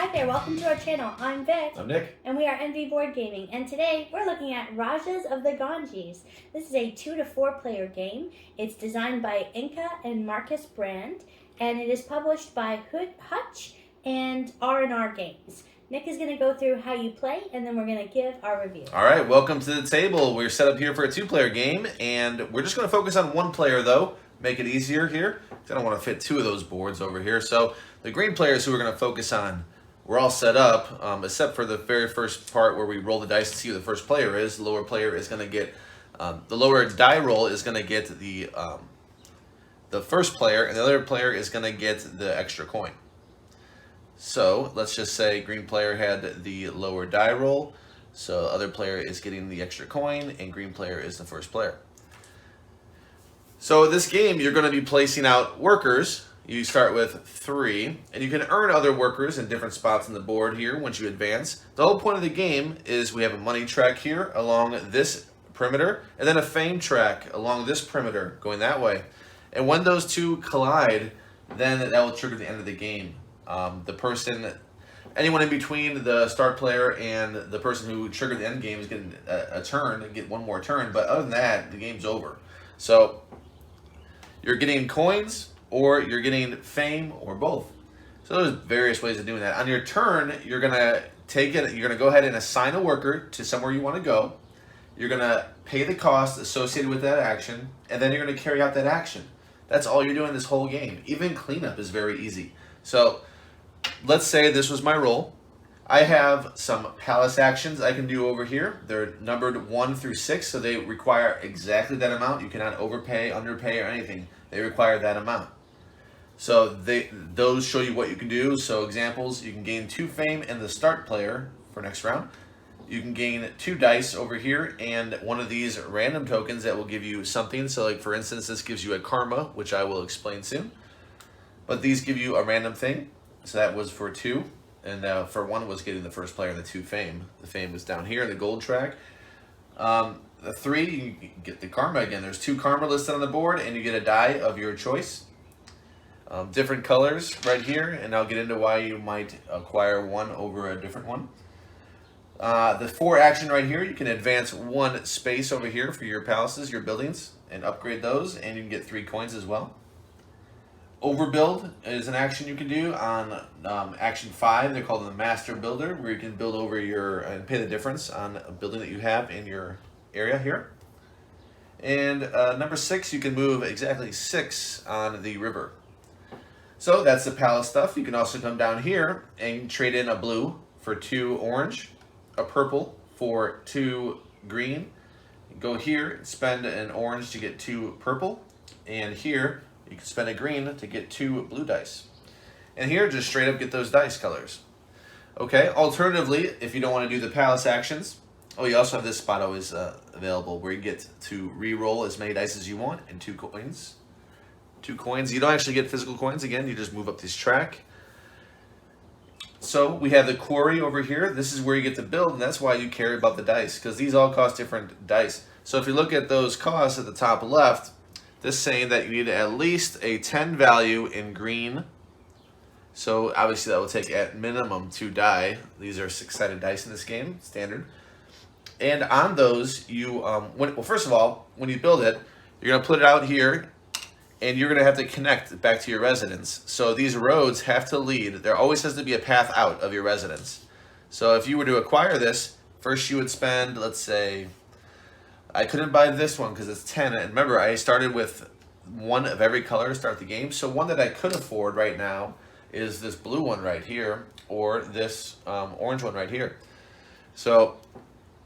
Hi there, welcome to our channel. I'm Vic. I'm Nick. And we are NV Board Gaming. And today we're looking at Rajas of the Ganges. This is a 2 to 4 player game. It's designed by Inka and Marcus Brand. And it is published by Hutch and R&R Games. Nick is going to go through how you play, and then we're going to give our review. All right, welcome to the table. We're set up here for a 2-player game, and we're just going to focus on 1 player, though. Make it easier here. I don't want to fit 2 of those boards over here. So the green players who we're going to focus on, we're all set up, except for the very first part where we roll the dice to see who the first player is. The lower player is going to get, the lower die roll is going to get the first player, and the other player is going to get the extra coin. So let's just say green player had the lower die roll, so other player is getting the extra coin, and green player is the first player. So this game, you're going to be placing out workers. You start with 3, and you can earn other workers in different spots on the board here once you advance. The whole point of the game is we have a money track here along this perimeter, and then a fame track along this perimeter going that way. And when those 2 collide, then that will trigger the end of the game. Anyone in between the start player and the person who triggered the end game is getting a turn and get 1 more turn. But other than that, the game's over. So you're getting coins, or you're getting fame, or both. So there's various ways of doing that. On your turn, you're gonna take it. You're gonna go ahead and assign a worker to somewhere you want to go. You're gonna pay the cost associated with that action, and then you're gonna carry out that action. That's all you're doing this whole game. Even cleanup is very easy. So let's say this was my role. I have some palace actions I can do over here. They're numbered 1 through 6, so they require exactly that amount. You cannot overpay, underpay, or anything. They require that amount. So those show you what you can do. So examples, you can gain 2 fame and the start player for next round. You can gain 2 dice over here and one of these random tokens that will give you something. So like for instance, this gives you a karma, which I will explain soon. But these give you a random thing. So that was for 2. And for 1 was getting the first player and the 2 fame. The fame was down here, the gold track. The 3, you get the karma again. There's 2 karma listed on the board, and you get a die of your choice. Different colors right here, and I'll get into why you might acquire one over a different one. The 4 action right here, you can advance 1 space over here for your palaces, your buildings, and upgrade those, and you can get 3 coins as well. Overbuild is an action you can do on action 5. They're called the Master Builder, where you can build over and pay the difference on a building that you have in your area here. And number 6, you can move exactly 6 on the river. So that's the palace stuff. You can also come down here and trade in a blue for 2 orange, a purple for 2 green. Go here and spend an orange to get 2 purple, and here you can spend a green to get 2 blue dice. And here, just straight up get those dice colors. Okay, alternatively, if you don't want to do the palace actions, you also have this spot always available where you get to re-roll as many dice as you want and 2 coins. 2 coins. You don't actually get physical coins. Again, you just move up this track. So we have the quarry over here. This is where you get to build, and that's why you care about the dice, because these all cost different dice. So if you look at those costs at the top left, this is saying that you need at least a 10 value in green. So obviously that will take at minimum 2 die. These are 6-sided dice in this game, standard. And on those, you well, first of all, when you build it, you're going to put it out here, and you're going to have to connect back to your residence. So these roads have to lead. There always has to be a path out of your residence. So if you were to acquire this, first you would spend, let's say, I couldn't buy this one because it's 10. And remember, I started with 1 of every color to start the game. So one that I could afford right now is this blue one right here, or this orange one right here. So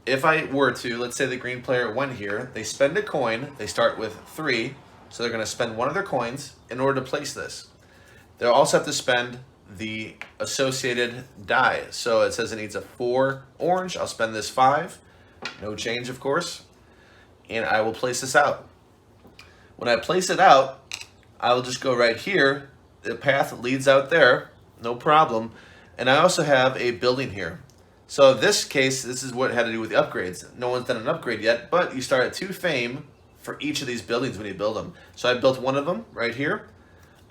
if I were to, let's say the green player went here, they spend a coin, they start with 3, so they're going to spend 1 of their coins in order to place this. They'll also have to spend the associated die. So it says it needs a 4 orange, I'll spend this 5, no change of course, and I will place this out. When I place it out, I will just go right here, the path leads out there, no problem, and I also have a building here. So in this case, this is what it had to do with the upgrades. No one's done an upgrade yet, but you start at 2 fame for each of these buildings when you build them. So I built one of them right here.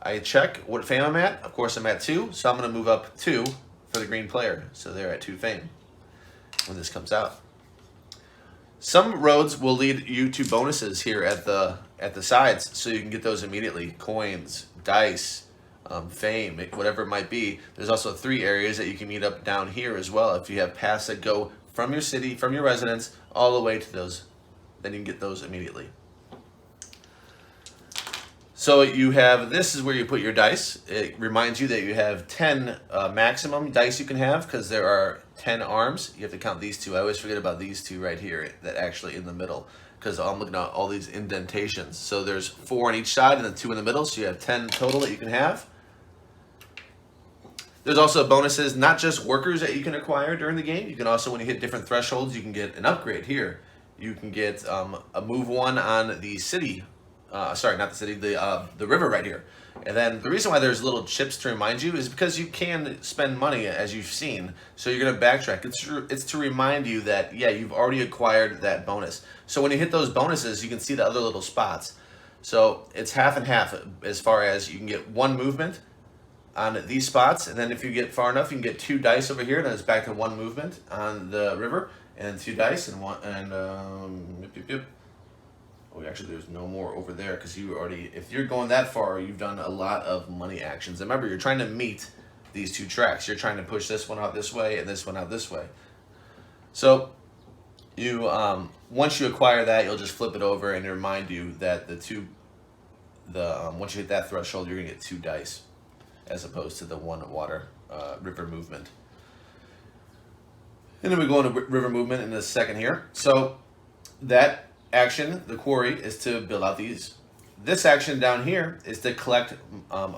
I check what fame I'm at. Of course, I'm at 2, so I'm going to move up 2 for the green player. So they're at 2 fame when this comes out. Some roads will lead you to bonuses here at the sides, so you can get those immediately. Coins, dice, fame, whatever it might be. There's also 3 areas that you can meet up down here as well. If you have paths that go from your city, from your residence, all the way to those, then you can get those immediately. So you have, this is where you put your dice. It reminds you that you have 10 maximum dice you can have, because there are 10 arms. You have to count these 2. I always forget about these 2 right here, that actually in the middle, because I'm looking at all these indentations. So there's 4 on each side and then 2 in the middle, so you have 10 total that you can have. There's also bonuses, not just workers that you can acquire during the game. You can also, when you hit different thresholds, you can get an upgrade here. You can get a move 1 on the city. Sorry, not the city, the river right here. And then the reason why there's little chips to remind you is because you can spend money, as you've seen. So you're going to backtrack. It's to remind you that, yeah, you've already acquired that bonus. So when you hit those bonuses, you can see the other little spots. So it's half and half as far as you can get 1 movement on these spots. And then if you get far enough, you can get 2 dice over here. And then it's back to 1 movement on the river. And 2 dice and 1, and oh, actually, there's no more over there because you already, if you're going that far, you've done a lot of money actions. And remember, you're trying to meet these 2 tracks. You're trying to push this one out this way and this one out this way. So you, once you acquire that, you'll just flip it over and remind you that once you hit that threshold, you're gonna get 2 dice, as opposed to the 1 water river movement. And then we go into river movement in a second here. So that action, the quarry, is to build out these. This action down here is to collect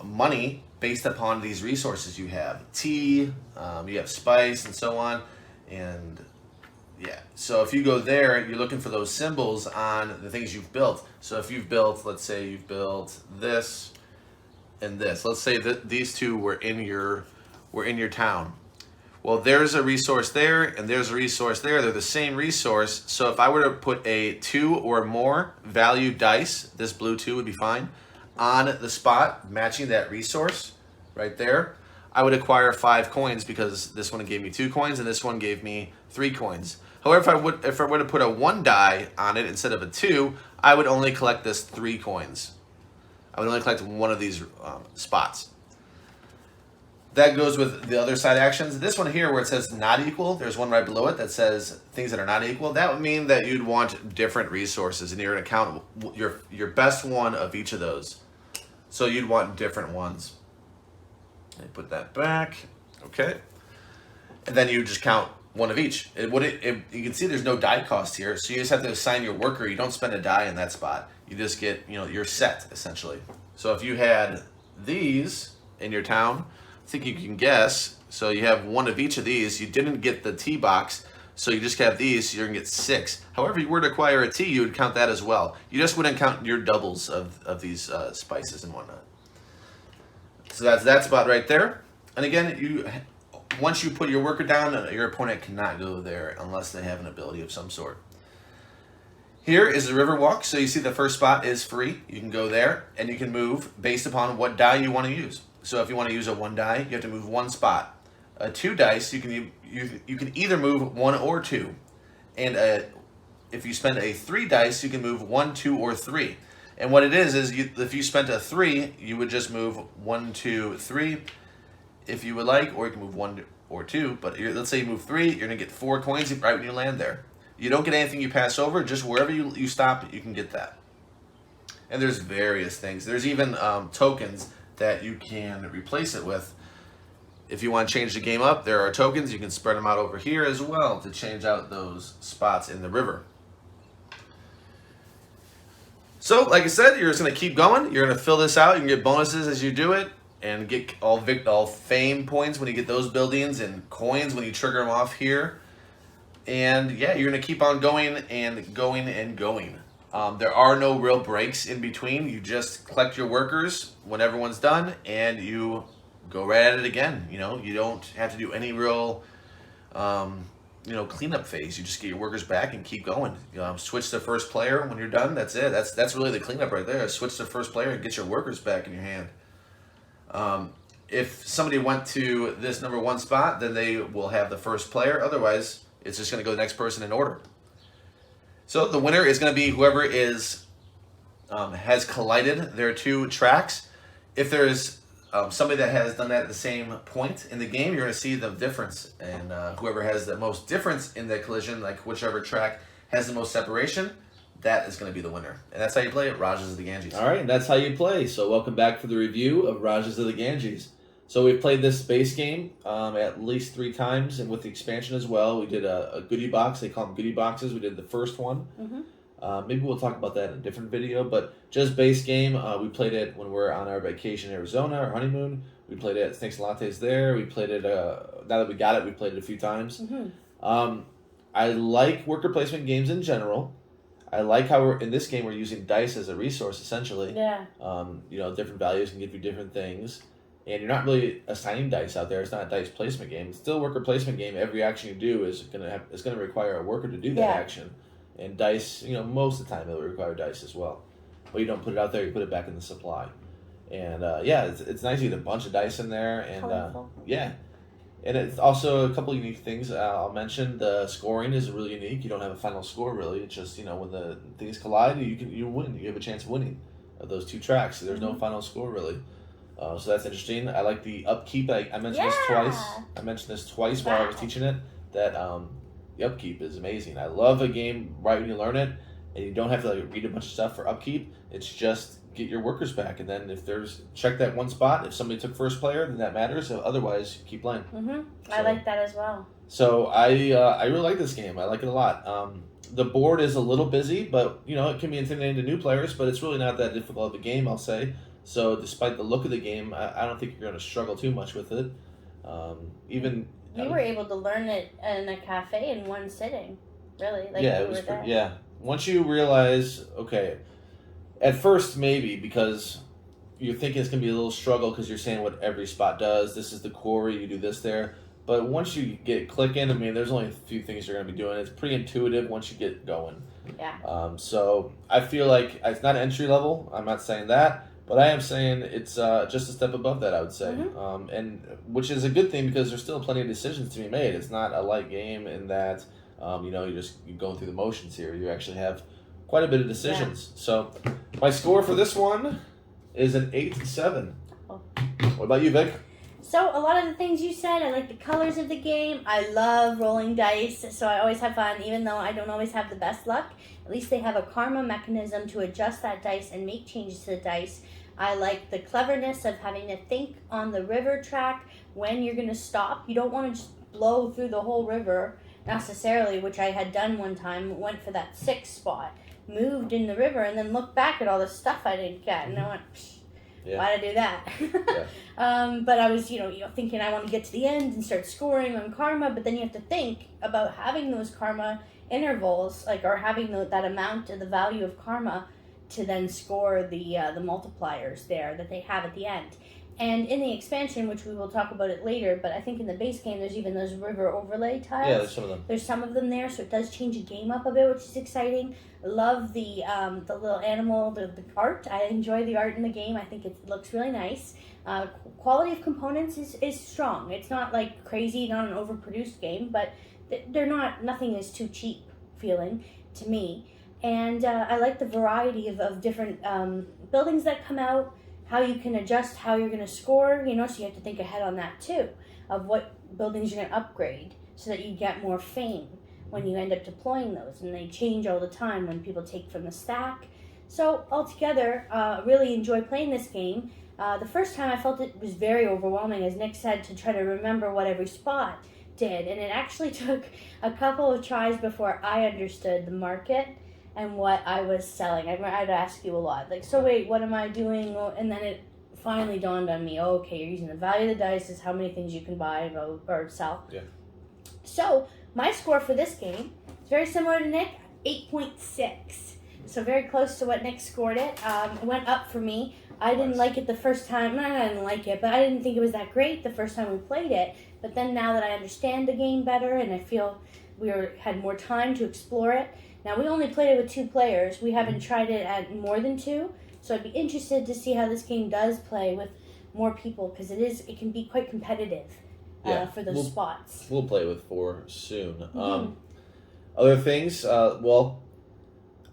money based upon these resources you have. Tea, you have spice, and so on. And yeah, so if you go there, you're looking for those symbols on the things you've built. So if you've built, let's say you've built this and this. Let's say that these 2 were in your town. Well, there's a resource there, and there's a resource there. They're the same resource. So if I were to put a 2 or more value dice, this blue 2 would be fine, on the spot matching that resource right there, I would acquire 5 coins because this one gave me 2 coins and this one gave me 3 coins. However, if I were to put a 1 die on it instead of a 2, I would only collect this 3 coins. I would only collect 1 of these spots. That goes with the other side actions. This one here where it says not equal, there's one right below it that says things that are not equal. That would mean that you'd want different resources and you're going to count your best one of each of those. So you'd want different ones. I put that back. Okay. And then you just count 1 of each. You can see there's no die cost here, so you just have to assign your worker. You don't spend a die in that spot. You just get, your set, essentially. So if you had these in your town, I think you can guess. So you have 1 of each of these. You didn't get the tea box, so you just have these. So you're gonna get 6. However, if you were to acquire a tea, you would count that as well. You just wouldn't count your doubles of these spices and whatnot. So that's that spot right there. And again, once you put your worker down, your opponent cannot go there unless they have an ability of some sort. Here is the river walk. So you see the first spot is free. You can go there and you can move based upon what die you want to use. So if you want to use a 1 die, you have to move 1 spot. A 2 dice, you can either move 1 or 2. And if you spend a 3 dice, you can move 1, 2, or 3. And what it is if you spent a 3, you would just move 1, 2, 3 if you would like, or you can move 1 or 2. But let's say you move 3, you're going to get 4 coins right when you land there. You don't get anything you pass over, just wherever you stop, you can get that. And there's various things. There's even tokens that you can replace it with. If you want to change the game up, there are tokens. You can spread them out over here as well to change out those spots in the river. So, like I said, you're just going to keep going. You're going to fill this out. You can get bonuses as you do it, and get all fame points when you get those buildings, and coins when you trigger them off here. And yeah, you're going to keep on going and going and going. There are no real breaks in between. You just collect your workers when everyone's done, and you go right at it again. You don't have to do any real, cleanup phase. You just get your workers back and keep going. Switch to first player when you're done. That's it. That's really the cleanup right there. Switch to first player and get your workers back in your hand. if somebody went to this number 1 spot, then they will have the first player. Otherwise, it's just going to go to the next person in order. So the winner is going to be whoever has collided their 2 tracks. If there's somebody that has done that at the same point in the game, you're going to see the difference. And whoever has the most difference in the collision, like whichever track has the most separation, that is going to be the winner. And that's how you play it, Rajas of the Ganges. All right, and that's how you play. So welcome back for the review of Rajas of the Ganges. So we've played this base game at least 3 times, and with the expansion as well. We did a goodie box. They call them goodie boxes. We did the first one. Maybe we'll talk about that in a different video, but just base game. We played it when we were on our vacation in Arizona, our honeymoon. We played it at Snakes and Lattes there. We played it, now that we got it, we played it a few times. I like worker placement games in general. I like how in this game we're using dice as a resource, essentially. Yeah. Different values can give you different things. And you're not really assigning dice out there. It's not a dice placement game. It's still a worker placement game. Every action you do is gonna require a worker to do that action. And dice, most of the time it'll require dice as well. But you don't put it out there, you put it back in the supply. And it's nice to get a bunch of dice in there. And and it's also a couple unique things I'll mention. The scoring is really unique. You don't have a final score really. It's just, when the things collide, you win. You have a chance of winning of those 2 tracks. So there's no final score really. So that's interesting. I like the upkeep. I mentioned this twice. I mentioned this twice while I was teaching it. That the upkeep is amazing. I love a game right when you learn it, and you don't have to read a bunch of stuff for upkeep. It's just get your workers back, and then if check that 1 spot. If somebody took first player, then that matters. Otherwise, keep playing. I like that as well. So I really like this game. I like it a lot. The board is a little busy, but it can be intimidating to new players. But it's really not that difficult of a game, I'll say. So despite the look of the game, I don't think you're going to struggle too much with it. You were able to learn it in a cafe in 1 sitting, really. It was Once you realize, okay, at first maybe because you're thinking it's going to be a little struggle because you're saying what every spot does. This is the quarry, you do this there. But once you get clicking, there's only a few things you're going to be doing. It's pretty intuitive once you get going. Yeah. So I feel like it's not entry level. I'm not saying that. But I am saying it's just a step above that, I would say, and which is a good thing because there's still plenty of decisions to be made. It's not a light game in that you're going through the motions here. You actually have quite a bit of decisions. Yeah. So my score for this one is an 8-7. Oh. What about you, Vic? So a lot of the things you said, I like the colors of the game. I love rolling dice, so I always have fun, even though I don't always have the best luck. At least they have a karma mechanism to adjust that dice and make changes to the dice. I like the cleverness of having to think on the river track when you're going to stop. You don't want to just blow through the whole river necessarily, which I had done one time. Went for that 6 spot, moved in the river, and then looked back at all the stuff I didn't get, and I went, why'd I do that? But I was, thinking I want to get to the end and start scoring on karma, but then you have to think about having those karma intervals, or having that amount of the value of karma to then score the multipliers there that they have at the end. And in the expansion, which we will talk about it later, but I think in the base game there's even those river overlay tiles. Yeah, there's some of them. There's some of them there, so it does change the game up a bit, which is exciting. I love the little animal, the art. I enjoy the art in the game. I think it looks really nice. Quality of components is strong. It's not crazy, not an overproduced game, but nothing is too cheap feeling to me. And I like the variety of different buildings that come out, how you can adjust how you're going to score, so you have to think ahead on that too, of what buildings you're going to upgrade so that you get more fame when you end up deploying those. And they change all the time when people take from the stack. So altogether, really enjoy playing this game. The first time I felt it was very overwhelming, as Nick said, to try to remember what every spot did. And it actually took a couple of tries before I understood the market and what I was selling. I'd ask you a lot, so wait, what am I doing? And then it finally dawned on me, okay, you're using the value of the dice is how many things you can buy or sell. Yeah. So my score for this game is very similar to Nick, 8.6. So very close to what Nick scored it. It went up for me. I didn't like it the first time. I didn't like it, but I didn't think it was that great the first time we played it. But then now that I understand the game better and I feel we had more time to explore it. Now, we only played it with 2 players. We haven't tried it at more than 2, so I'd be interested to see how this game does play with more people, because it can be quite competitive for those spots. We'll play with 4 soon. Mm-hmm. Other things,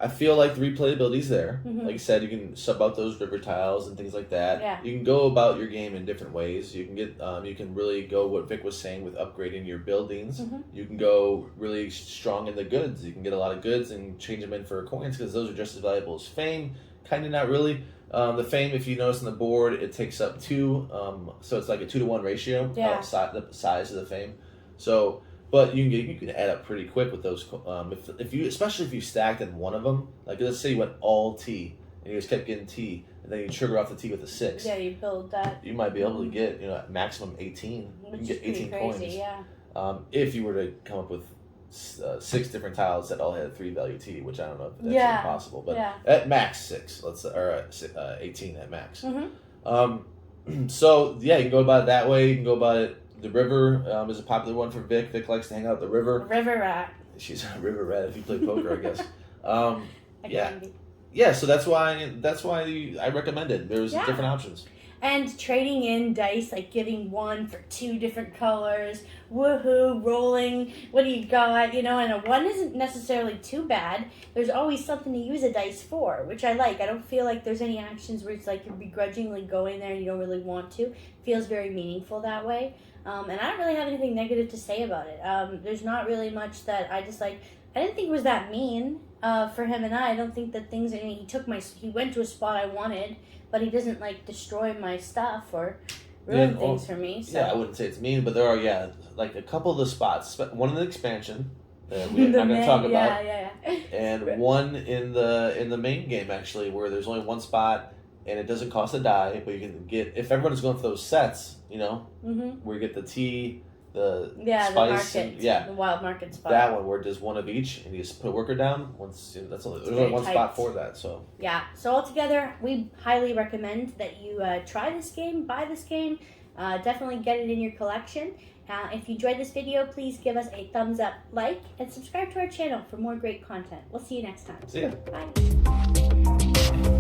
I feel like the replayability's there. Mm-hmm. Like I said, you can sub out those river tiles and things like that. Yeah. You can go about your game in different ways. You can you can really go what Vic was saying with upgrading your buildings. Mm-hmm. You can go really strong in the goods. You can get a lot of goods and change them in for coins, because those are just as valuable as fame. Kind of not really. The fame, if you notice on the board, it takes up 2. So it's like a 2-to-1 ratio. Yeah. The size of the fame. So. But you can add up pretty quick with those. If you, especially if you stacked in one of them, like let's say you went all T and you just kept getting T, and then you trigger off the T with a 6. Yeah, you build that. You might be able to get maximum 18. Which you can get 18 crazy, coins. Yeah. If you were to come up with 6 different tiles that all had 3 value T, which I don't know if that's Yeah. impossible, but Yeah. at max 6, or 18 at max. Mm-hmm. So yeah, you can go about it that way. You can go about it. The river is a popular one for Vic. Vic likes to hang out at the river. River rat. She's a river rat if you play poker, I guess. Yeah. Be. Yeah, so that's why I recommend it. There's different options. And trading in dice, like getting 1 for 2 different colors, woohoo, rolling, what do you got, and a 1 isn't necessarily too bad. There's always something to use a dice for, which I like. I don't feel like there's any actions where it's like you're begrudgingly going there and you don't really want to. It feels very meaningful that way. And I don't really have anything negative to say about it. There's not really much that I dislike. I didn't think it was that mean for him and I don't think that things. He went to a spot I wanted, but he doesn't destroy my stuff or ruin things for me. So. Yeah, I wouldn't say it's mean, but there are like a couple of the spots. One in the expansion that we're not going to talk about, and one in the main game actually, where there's only one spot. And it doesn't cost a die, but you can get, if everyone's going for those sets, where you get the tea, the spice, the wild market spot. That one where it does 1 of each, and you just put a worker down. There's only one spot for that. So yeah. So altogether, we highly recommend that you try this game, buy this game, definitely get it in your collection. If you enjoyed this video, please give us a thumbs up, like, and subscribe to our channel for more great content. We'll see you next time. See ya. Bye.